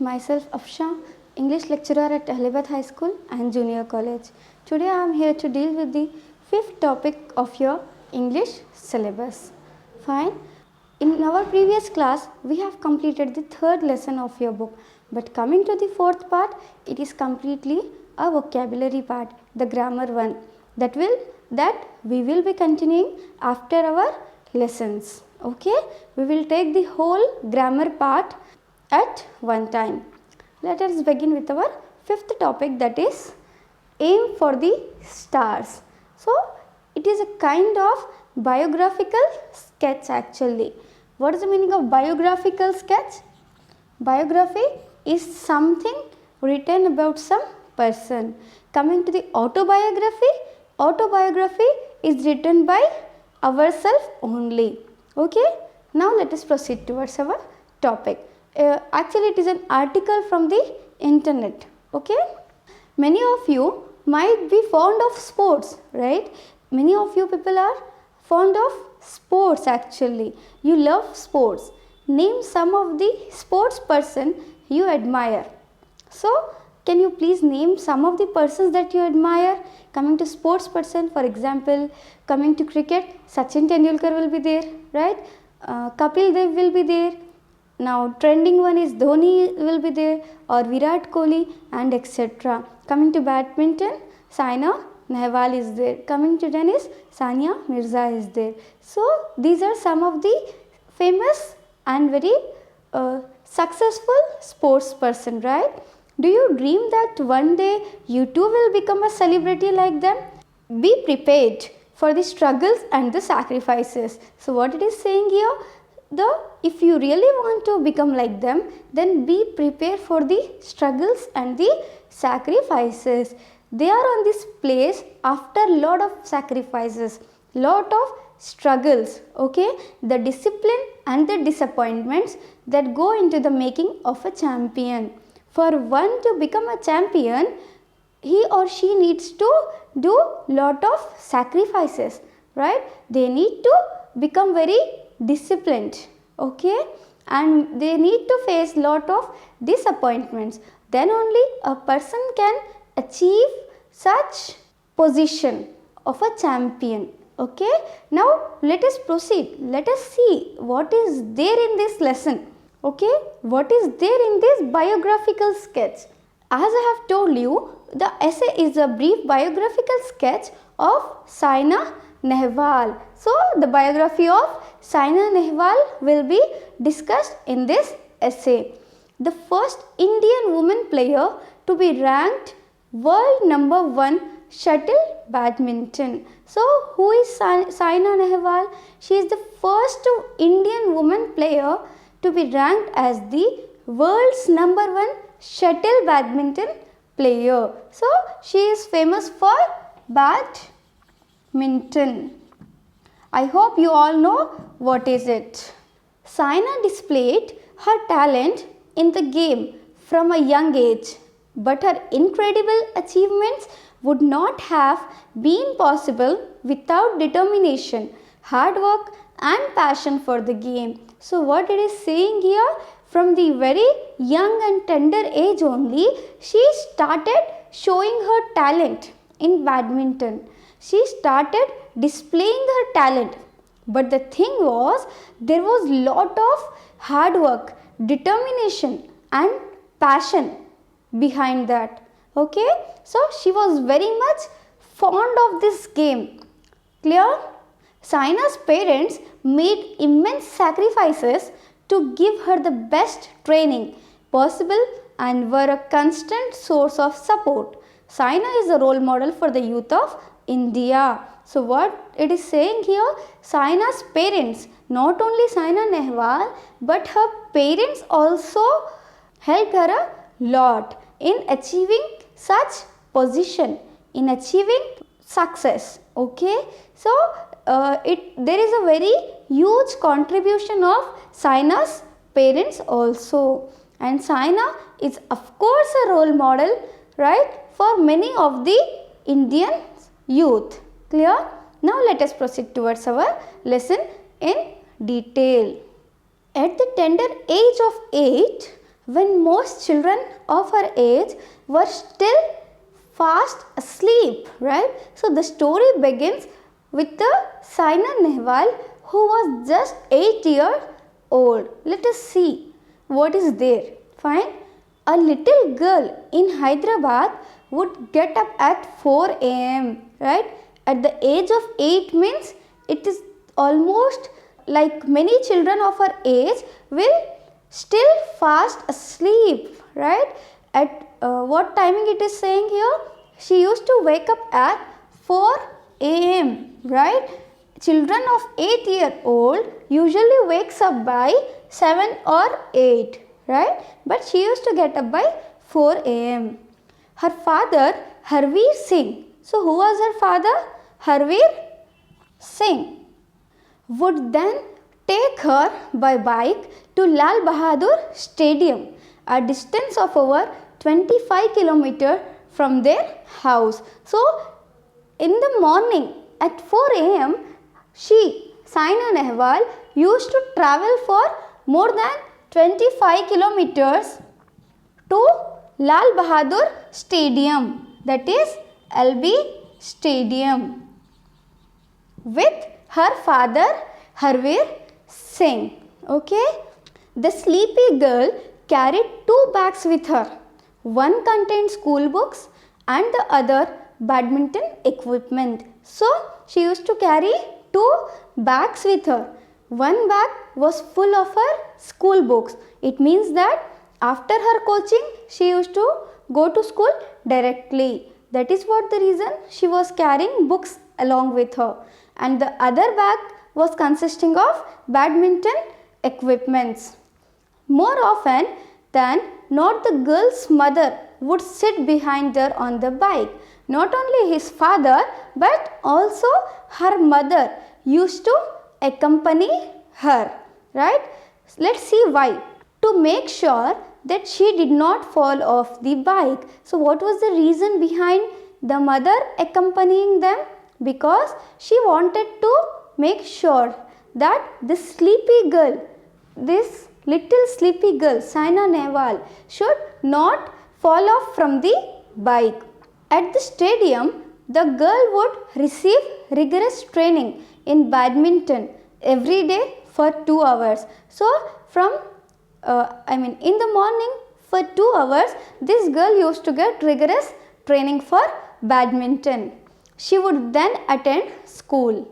myself Afsha, English lecturer at Ahliabad High School and Junior College. Today I am here to deal with the fifth topic of your English syllabus. Fine. In our previous class, we have completed the third lesson of your book. But coming to the fourth part, it is completely a vocabulary part, the grammar one. That we will be continuing after our lessons. Okay, we will take the whole grammar part at one time. Let us begin with our fifth topic, that is aim for the stars. So it is a kind of biographical sketch actually. What is the meaning of biographical sketch? Biography is something written about some person. Coming to the autobiography, autobiography is written by ourselves only. Okay, now let us proceed towards our topic. Actually it is an article from the internet. Okay, many of you might be fond of sports, right? Many of you people are fond of sports actually. You love sports. Name some of the sports person you admire. So can you please name some of the persons that you admire? Coming to sports person, for example, coming to cricket, Sachin Tendulkar will be there, right? Kapil Dev will be there. Now trending one is Dhoni will be there, or Virat Kohli, and etc. Coming to badminton, Saina Nehwal is there. Coming to tennis, Sania Mirza is there. So these are some of the famous and very successful sports person, right? Do you dream that one day you too will become a celebrity like them? Be prepared for the struggles and the sacrifices. So what it is saying here, if you really want to become like them, then be prepared for the struggles and the sacrifices. They are on this place after lot of sacrifices, lot of struggles, okay, the discipline and the disappointments that go into the making of a champion. For one to become a champion, he or she needs to do lot of sacrifices, right? They need to become very disciplined, okay, and they need to face lot of disappointments. Then only a person can achieve such position of a champion. Okay, now let us proceed. Let us see what is there in this lesson. Okay, what is there in this biographical sketch? As I have told you, the essay is a brief biographical sketch of Saina Nehwal. So the biography of Saina Nehwal will be discussed in this essay. The first Indian woman player to be ranked world number 1 shuttle badminton. So who is Saina Nehwal? She is the first Indian woman player to be ranked as the world's number 1 shuttle badminton player. So she is famous for badminton. I hope you all know what is it. Saina displayed her talent in the game from a young age, but her incredible achievements would not have been possible without determination, hard work and passion for the game. So what it is saying here, from the very young and tender age only, she started showing her talent in badminton. She started displaying her talent. But the thing was, there was lot of hard work, determination and passion behind that. Okay, so she was very much fond of this game. Clear? Saina's parents made immense sacrifices to give her the best training possible and were a constant source of support. Saina is a role model for the youth of India. So what it is saying here, Saina's parents, not only Saina Nehwal, but her parents also helped her a lot in achieving such position, in achieving success. Okay, so there is a very huge contribution of Saina's parents also, and Saina is of course a role model, right, for many of the Indian youth. Clear? Now let us proceed towards our lesson in detail. At the tender age of 8, when most children of her age were still fast asleep, right? So the story begins with the Saina Nehwal, who was just 8 years old. Let us see what is there. Fine. A little girl in Hyderabad would get up at 4 a.m. right? At the age of 8 means it is almost like many children of her age will still fast asleep, right? At what timing it is saying here? She used to wake up at 4 a.m. right? Children of 8-year-old usually wakes up by 7 or 8, right? But she used to get up by 4 a.m. Her father, Harveer Singh. So who was her father? Harveer Singh would then take her by bike to Lal Bahadur Stadium, a distance of over 25 kilometers from their house. So in the morning at 4 a.m. Saina Nehwal used to travel for more than 25 kilometers to Lal Bahadur Stadium, that is LB Stadium, with her father Harveer Singh. Okay, the sleepy girl carried 2 bags with her. One contained school books and the other badminton equipment. So she used to carry 2 bags with her. One bag was full of her school books. It means that after her coaching she used to go to school directly. That is what the reason she was carrying books along with her. And the other bag was consisting of badminton equipments. More often than not, the girl's mother would sit behind her on the bike. Not only his father but also her mother used to accompany her, right? Let's see why. To make sure that she did not fall off the bike. So what was the reason behind the mother accompanying them? Because she wanted to make sure that this sleepy girl, this little sleepy girl, Saina Nehwal, should not fall off from the bike. At the stadium, the girl would receive rigorous training in badminton every day for 2 hours. So in the morning for 2 hours, this girl used to get rigorous training for badminton. She would then attend school.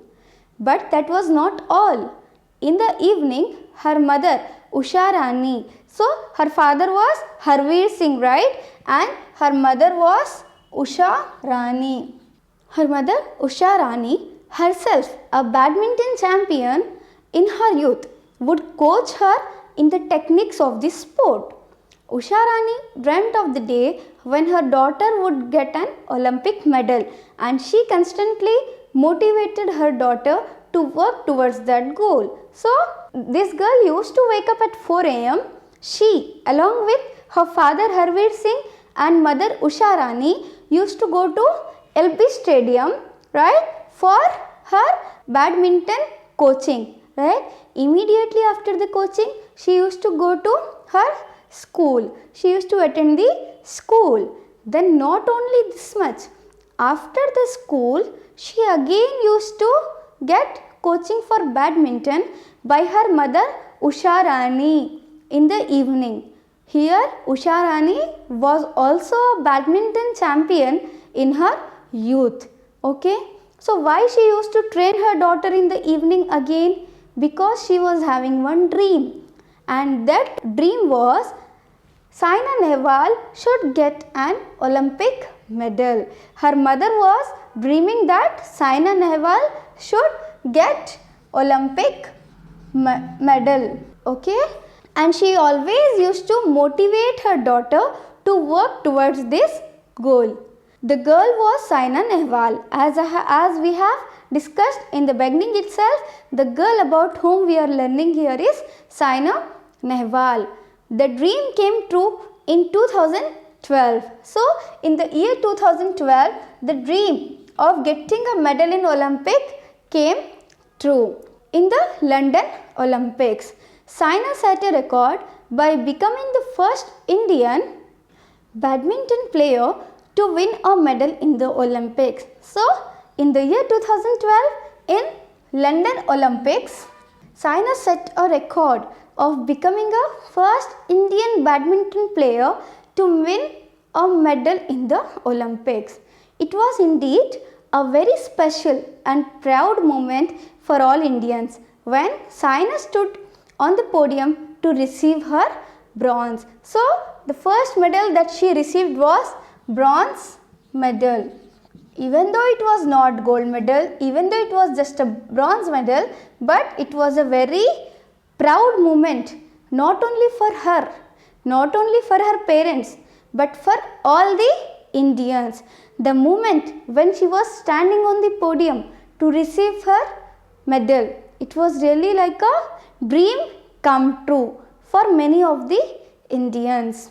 But that was not all. In the evening, her mother, Usha Rani, so her father was Harveer Singh, right? And her mother was Usha Rani. Her mother, Usha Rani, herself a badminton champion in her youth, would coach her in the techniques of the sport. Usha Rani dreamt of the day when her daughter would get an Olympic medal, and she constantly motivated her daughter to work towards that goal. So this girl used to wake up at 4 a.m. She, along with her father Harveer Singh and mother Usha Rani, used to go to LB Stadium, right, for her badminton coaching, right? Immediately after the coaching, she used to go to her school. She used to attend the school. Then not only this much, after the school, she again used to get coaching for badminton by her mother Usha Rani in the evening. Here Usha Rani was also a badminton champion in her youth. Okay. So why she used to train her daughter in the evening again? Because she was having one dream, and that dream was Saina Nehwal should get an Olympic medal. Her mother was dreaming that Saina Nehwal should get Olympic medal. Okay, and she always used to motivate her daughter to work towards this goal. The girl was Saina Nehwal. As we have discussed in the beginning itself, the girl about whom we are learning here is Saina Nehwal. The dream came true in 2012. So in the year 2012, the dream of getting a medal in Olympic came true. In the London Olympics, Saina set a record by becoming the first Indian badminton player to win a medal in the Olympics. So, in the year 2012 in London Olympics, Saina set a record of becoming a first Indian badminton player to win a medal in the Olympics. It was indeed a very special and proud moment for all Indians when Saina stood on the podium to receive her bronze. So, the first medal that she received was bronze medal. Even though it was not gold medal, even though it was just a bronze medal, but it was a very proud moment, not only for her, not only for her parents, but for all the Indians. The moment when she was standing on the podium to receive her medal, it was really like a dream come true for many of the Indians.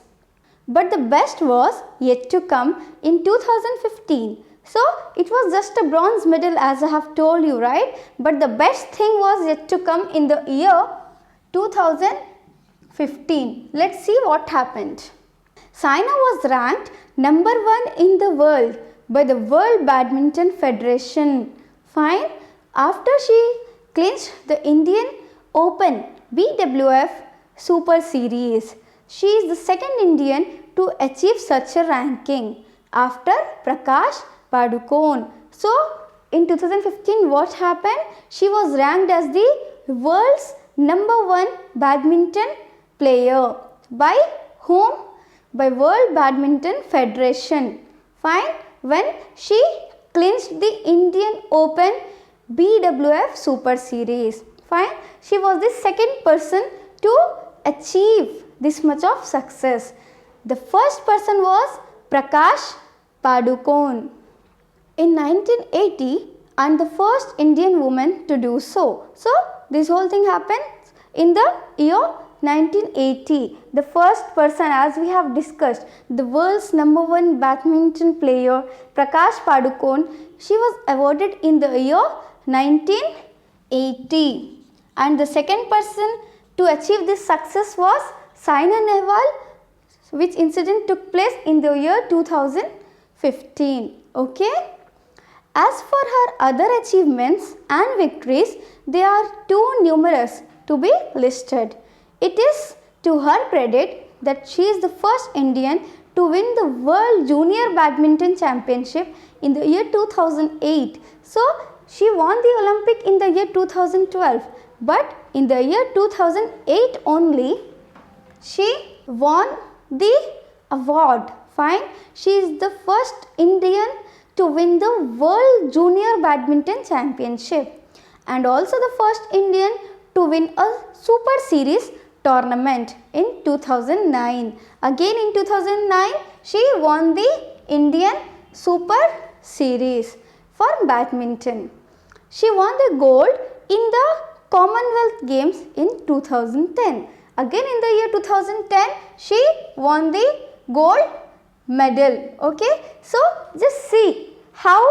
But the best was yet to come in 2015. So, it was just a bronze medal as I have told you, right? But the best thing was yet to come in the year 2015. Let's see what happened. Saina was ranked number 1 in the world by the World Badminton Federation. Fine. After she clinched the Indian Open BWF Super Series, she is the second Indian to achieve such a ranking after Prakash Padukone. So, in 2015 what happened? She was ranked as the world's number 1 badminton player. By whom? By World Badminton Federation. Fine. When she clinched the Indian Open BWF Super Series. Fine. She was the second person to achieve this much of success. The first person was Prakash Padukone in 1980 and the first Indian woman to do so. So, this whole thing happened in the year 1980. The first person, as we have discussed, the world's number 1 badminton player Prakash Padukone, she was awarded in the year 1980. And the second person to achieve this success was Saina Nehwal, which incident took place in the year 2015. Okay. As for her other achievements and victories, they are too numerous to be listed. It is to her credit that she is the first Indian to win the World Junior Badminton Championship in the year 2008. So, she won the Olympic in the year 2012, but in the year 2008 only, she won the award. Fine. She is the first Indian to win the World Junior Badminton Championship and also the first Indian to win a Super Series tournament in 2009. Again in 2009, she won the Indian Super Series for badminton. She won the gold in the Commonwealth Games in 2010. Again in the year 2010, she won the gold medal. Okay. So, just see how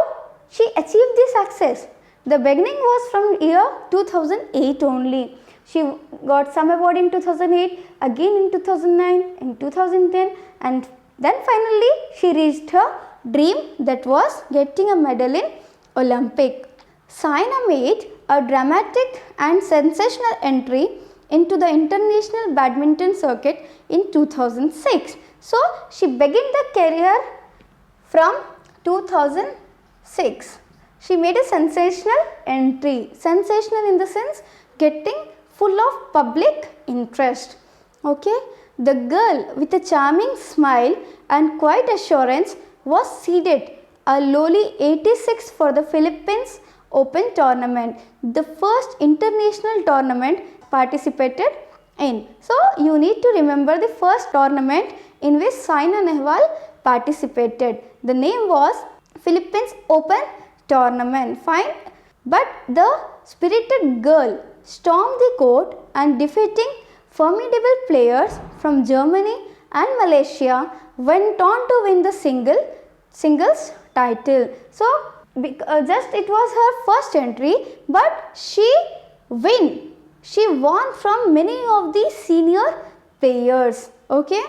she achieved this success. The beginning was from year 2008 only. She got some award in 2008, again in 2009, in 2010 and then finally she reached her dream, that was getting a medal in Olympic. Saina made a dramatic and sensational entry into the international badminton circuit in 2006. So, she began the career from 2006. She made a sensational entry. Sensational in the sense getting full of public interest. Okay. The girl with a charming smile and quiet assurance was seeded a lowly 86 for the Philippines Open tournament, the first international tournament participated in. So, you need to remember the first tournament in which Saina Nehwal participated. The name was Philippines Open tournament. Fine. But the spirited girl stormed the court and defeating formidable players from Germany and Malaysia went on to win the singles title. So, just it was her first entry, but she won from many of the senior players. Okay.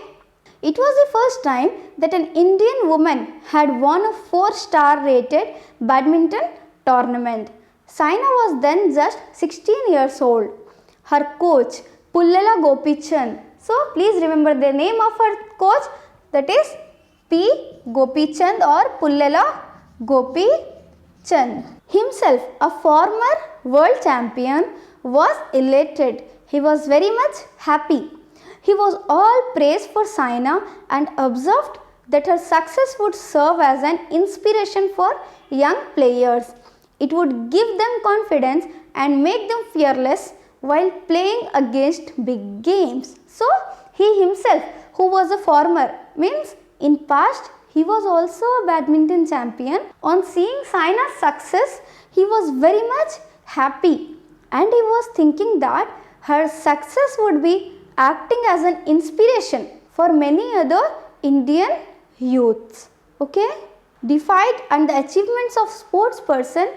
It was the first time that an Indian woman had won a 4-star rated badminton tournament. Saina was then just 16 years old. Her coach Pullela Gopichand. So please remember the name of her coach, that is P. Gopichand or Pullela Gopichand. Himself a former world champion was elated. He was very much happy. He was all praise for Saina and observed that her success would serve as an inspiration for young players. It would give them confidence and make them fearless while playing against big games. So he himself, who was a former, means in past he was also a badminton champion. On seeing Saina's success, he was very much happy and he was thinking that her success would be acting as an inspiration for many other Indian youths. Okay? Defied and the achievements of sports person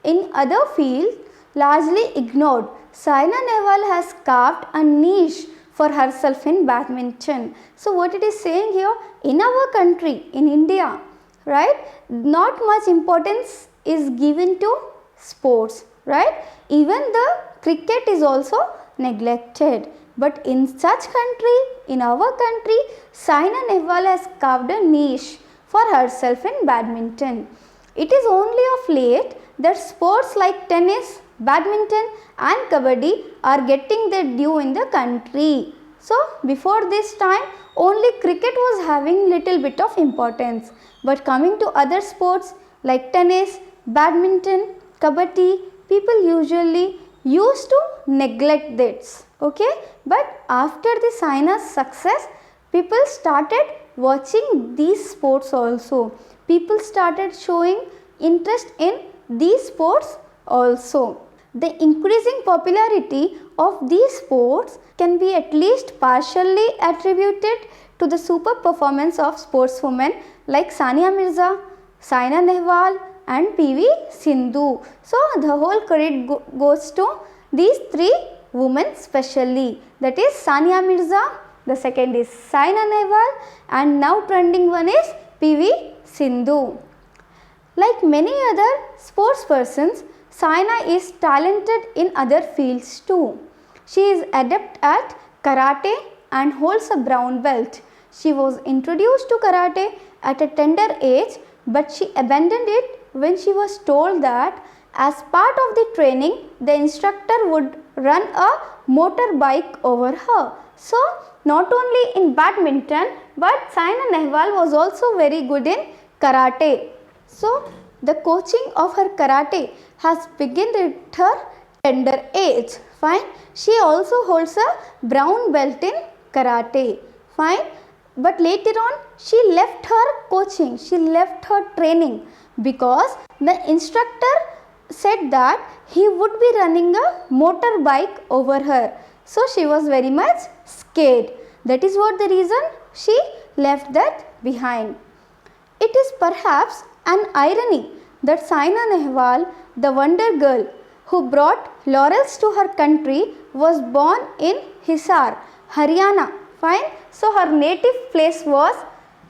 in other fields largely ignored, Saina Nehwal has carved a niche for herself in badminton. So what it is saying here, in our country, in India, right, not much importance is given to sports, right? Even the cricket is also neglected. But in such country, in our country, Saina Nehwal has carved a niche for herself in badminton. It is only of late that sports like tennis, badminton and kabaddi are getting their due in the country. So before this time, only cricket was having little bit of importance. But coming to other sports like tennis, badminton, kabaddi, people usually used to neglect this. Okay, but after the Saina's success, people started watching these sports also. People started showing interest in these sports also. The increasing popularity of these sports can be at least partially attributed to the super performance of sportswomen like Sania Mirza, Saina Nehwal and PV Sindhu. So the whole credit goes to these three women specially, that is Sania Mirza, the second is Saina Nehwal and now trending one is PV Sindhu. Like many other sports persons, Saina is talented in other fields too. She is adept at karate and holds a brown belt. She was introduced to karate at a tender age, but she abandoned it when she was told that as part of the training, the instructor would run a motorbike over her. So not only in badminton, but Saina Nehwal was also very good in karate. So the coaching of her karate has begun at her tender age. Fine. She also holds a brown belt in karate. Fine. But later on she left her coaching, she left her training because the instructor said that he would be running a motorbike over her. So she was very much scared. That is what the reason she left that behind. It is perhaps an irony that Saina Nehwal, the wonder girl who brought laurels to her country, was born in Hisar, Haryana. Fine. So her native place was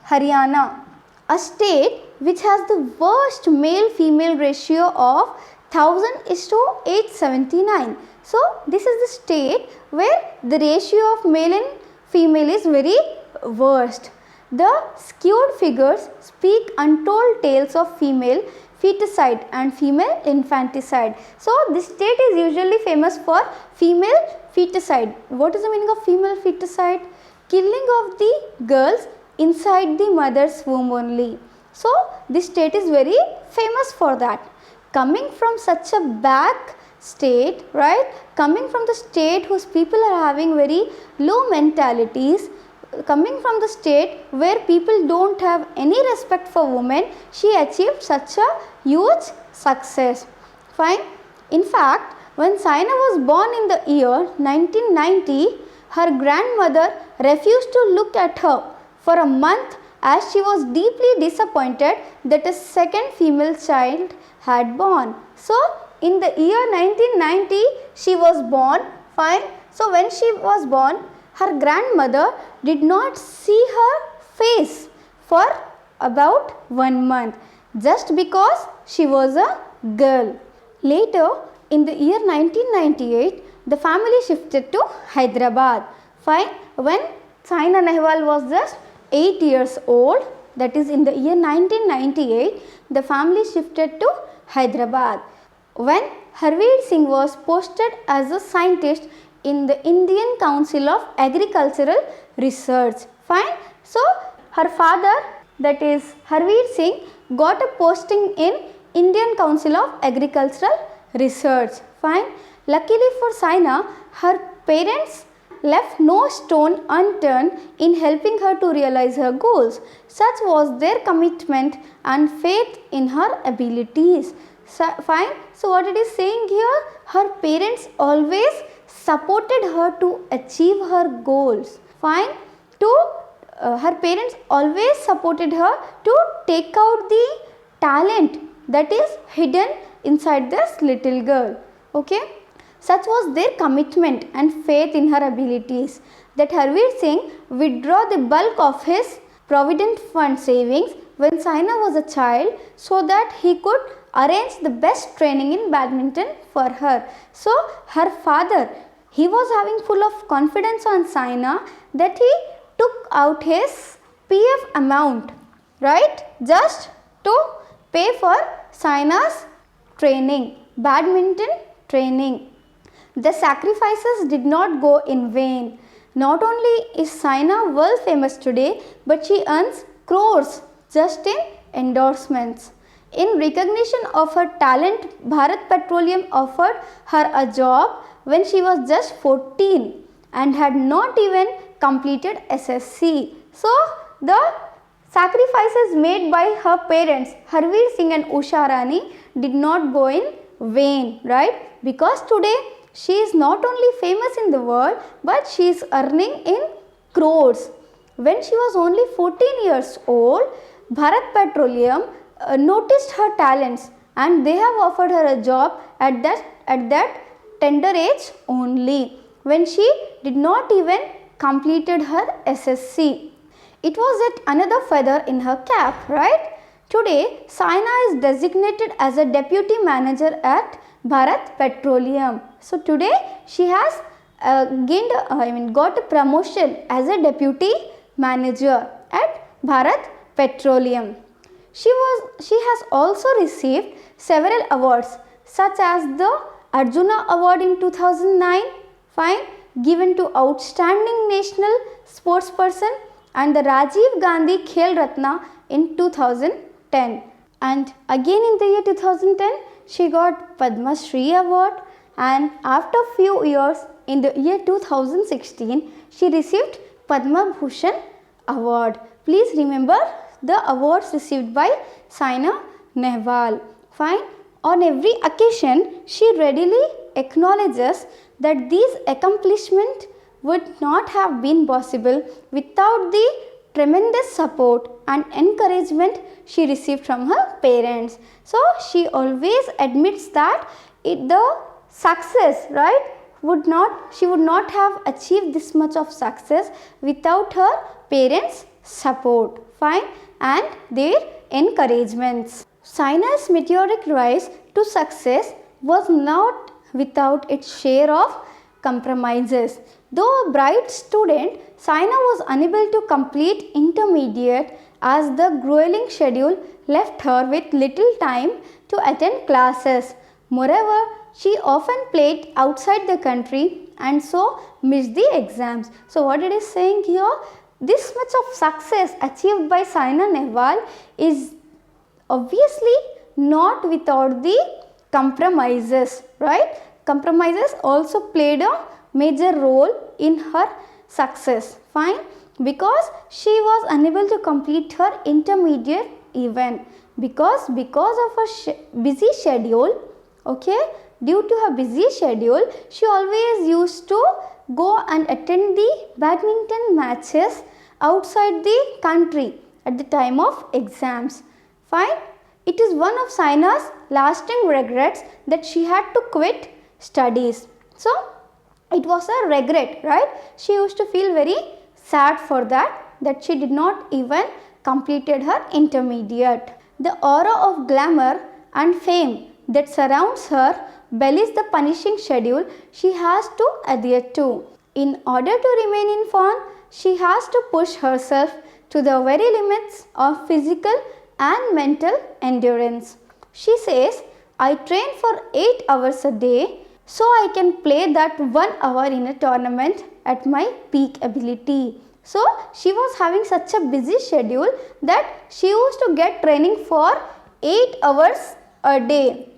Haryana, a state which has the worst male-female ratio of 1000:879. So this is the state where the ratio of male and female is very worst. The skewed figures speak untold tales of female feticide and female infanticide. So this state is usually famous for female feticide. What is the meaning of female feticide? Killing of the girls inside the mother's womb only. So this state is very famous for that. Coming from such a back state, right, coming from the state whose people are having very low mentalities, coming from the state where people don't have any respect for women, she achieved such a huge success. Fine. In fact, when Saina was born in the year 1990, her grandmother refused to look at her for a month as she was deeply disappointed that a second female child had born. So in the year 1990 she was born. Fine. So when she was born, her grandmother did not see her face for about 1 month just because she was a girl. Later, in the year 1998, the family shifted to Hyderabad. Fine. When Saina Nehwal was just 8 years old, that is in the year 1998, the family shifted to Hyderabad. When Harveer Singh was posted as a scientist in the Indian Council of Agricultural Research. Fine. So, her father, that is Harveer Singh, got a posting in Indian Council of Agricultural Research. Fine. Luckily for Saina, her parents left no stone unturned in helping her to realize her goals. Such was their commitment and faith in her abilities. Fine. So what it is saying here, her parents always supported her to achieve her goals. Fine. Her parents always supported her to take out the talent that is hidden inside this little girl. Okay. Such was their commitment and faith in her abilities that Harveer Singh withdrew the bulk of his Provident Fund savings when Saina was a child so that he could arrange the best training in badminton for her. So her father, he was having full of confidence on Saina that he took out his PF amount, right, just to pay for Saina's training, badminton training. The sacrifices did not go in vain. Not only is Saina world famous today, but she earns crores just in endorsements. In recognition of her talent, Bharat Petroleum offered her a job when she was just 14 and had not even completed SSC. So, the sacrifices made by her parents, Harveer Singh and Usha Rani, did not go in vain, right? Because today she is not only famous in the world, but she is earning in crores. When she was only 14 years old, Bharat Petroleum noticed her talents and they have offered her a job at that tender age only, when she did not even completed her SSC. It was yet another feather in her cap, right? Today, Saina is designated as a deputy manager at Bharat Petroleum. So today she has got a promotion as a deputy manager at Bharat Petroleum. She has also received several awards such as the Arjuna Award in 2009, fine, given to outstanding national sportsperson, and the Rajiv Gandhi Khel Ratna in 2010. And again in the year 2010, she got Padma Shri Award, and after few years in the year 2016, she received Padma Bhushan Award. Please remember the awards received by Saina Nehwal. Fine. On every occasion, she readily acknowledges that these accomplishments would not have been possible without the tremendous support and encouragement she received from her parents. So, she always admits that the success, right, she would not have achieved this much of success without her parents' support, fine, and their encouragements. Saina's meteoric rise to success was not without its share of compromises. Though a bright student, Saina was unable to complete intermediate as the grueling schedule left her with little time to attend classes. Moreover, she often played outside the country and so missed the exams. So what it is saying here, this much of success achieved by Saina Nehwal is obviously not without the compromises, right? Compromises also played a major role in her success, fine, because she was unable to complete her intermediate even because of her busy schedule, okay, due to her busy schedule, she always used to go and attend the badminton matches outside the country at the time of exams, fine. It is one of Saina's lasting regrets that she had to quit studies. So, it was a regret, right? She used to feel very sad for that she did not even completed her intermediate. The aura of glamour and fame that surrounds her belies the punishing schedule she has to adhere to. In order to remain in form, she has to push herself to the very limits of physical and mental endurance. She says, I train for 8 hours a day so I can play that 1 hour in a tournament at my peak ability. So she was having such a busy schedule that she used to get training for 8 hours a day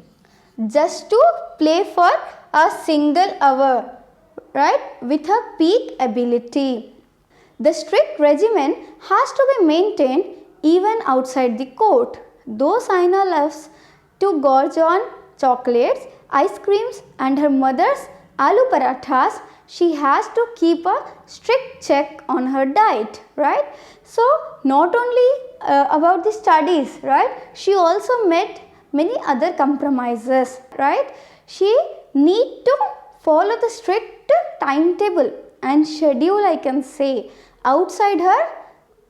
just to play for a single hour, right, with her peak ability. The strict regimen has to be maintained even outside the court. Though Saina loves to gorge on chocolates, ice creams and her mother's aloo parathas, she has to keep a strict check on her diet, right? So not only about the studies, right, she also met many other compromises, right? She need to follow the strict timetable and schedule, I can say, outside her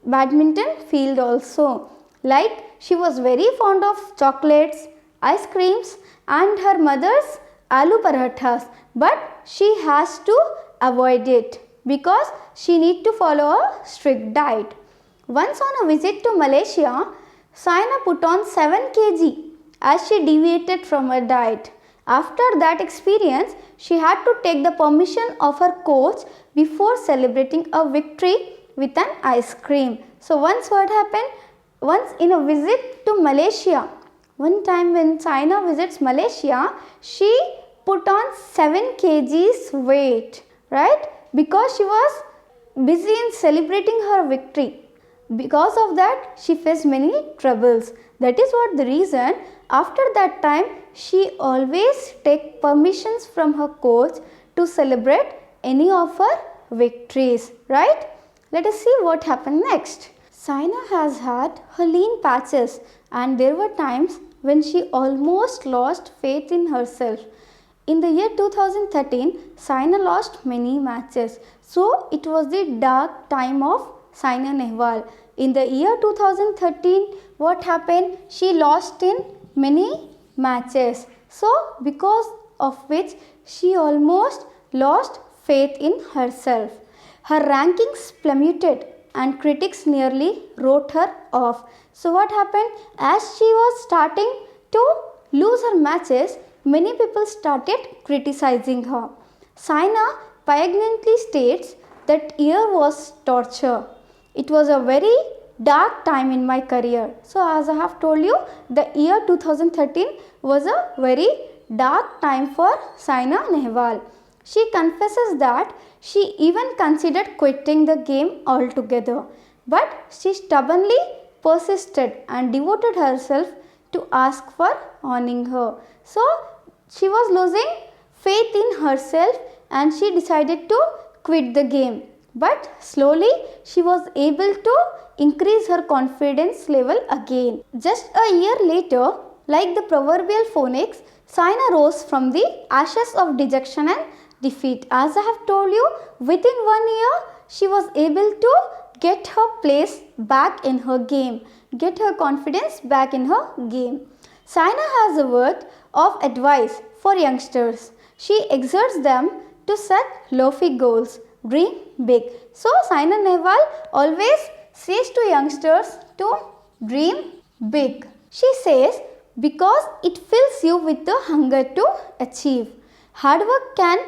badminton field also. Like she was very fond of chocolates, ice creams and her mother's aloo parathas, but she has to avoid it because she need to follow a strict diet. Once on a visit to Malaysia, Saina put on 7 kg as she deviated from her diet. After that experience, she had to take the permission of her coach before celebrating a victory with an ice cream. So once what happened? Once in a visit to Malaysia, one time when Saina visits Malaysia, she put on 7 kgs weight, right? Because she was busy in celebrating her victory. Because of that, she faced many troubles. That is what the reason. After that time, she always take permissions from her coach to celebrate any of her victories, right? Let us see what happened next. Saina has had her lean patches and there were times when she almost lost faith in herself. In the year 2013, Saina lost many matches. So it was the dark time of Saina Nehwal. In the year 2013, what happened? She lost in many matches. So because of which she almost lost faith in herself. Her rankings plummeted and critics nearly wrote her off. So what happened? As she was starting to lose her matches, many people started criticizing her. Saina poignantly states that year was torture. It was a very dark time in my career. So as I have told you, the year 2013 was a very dark time for Saina Nehwal. She confesses that she even considered quitting the game altogether, but she stubbornly persisted and devoted herself to ask for owning her. So she was losing faith in herself and she decided to quit the game. But slowly she was able to increase her confidence level again. Just a year later, like the proverbial phoenix, Saina rose from the ashes of dejection and defeat. As I have told you, within 1 year, she was able to get her place back in her game, get her confidence back in her game. Saina has a word of advice for youngsters. She exhorts them to set lofty goals, dream big. So Saina Nehwal always says to youngsters to dream big. She says because it fills you with the hunger to achieve. Hard work can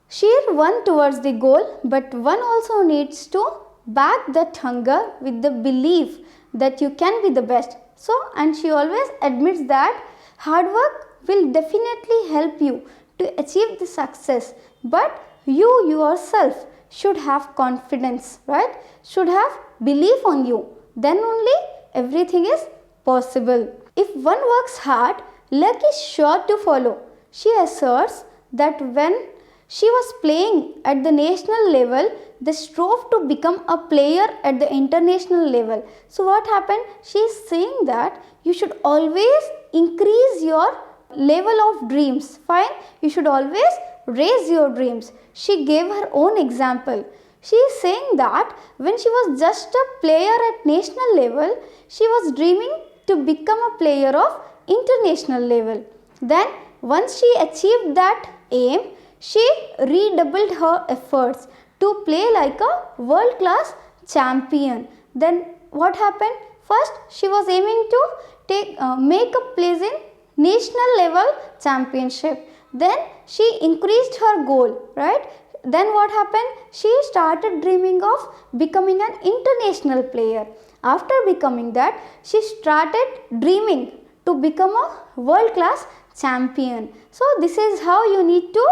steer one towards the goal, but one also needs to back that hunger with the belief that you can be the best. So, and she always admits that hard work will definitely help you to achieve the success, but you yourself should have confidence, right? Should have belief on you. Then only everything is possible. If one works hard, luck is sure to follow. She asserts that when she was playing at the national level, they strove to become a player at the international level. So what happened? She is saying that you should always increase your level of dreams. Fine, you should always raise your dreams. She gave her own example. She is saying that when she was just a player at national level, she was dreaming to become a player of international level. Then once she achieved that aim, she redoubled her efforts to play like a world class champion. Then what happened? First she was aiming to make a place in national level championship. Then she increased her goal, right? Then what happened? She started dreaming of becoming an international player. After becoming that, she started dreaming to become a world class champion. So this is how you need to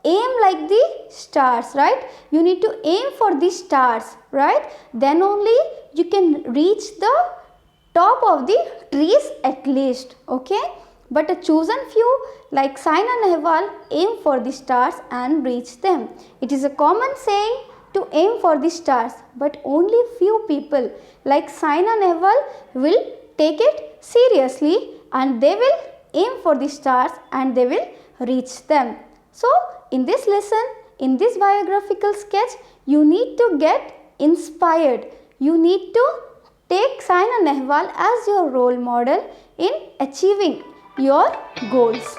aim like the stars, right? You need to aim for the stars, right? Then only you can reach the top of the trees at least, okay? But a chosen few like Saina Nehwal aim for the stars and reach them. It is a common saying to aim for the stars, but only few people like Saina Nehwal will take it seriously and they will aim for the stars and they will reach them. So in this lesson, in this biographical sketch, you need to get inspired. You need to take Saina Nehwal as your role model in achieving your goals.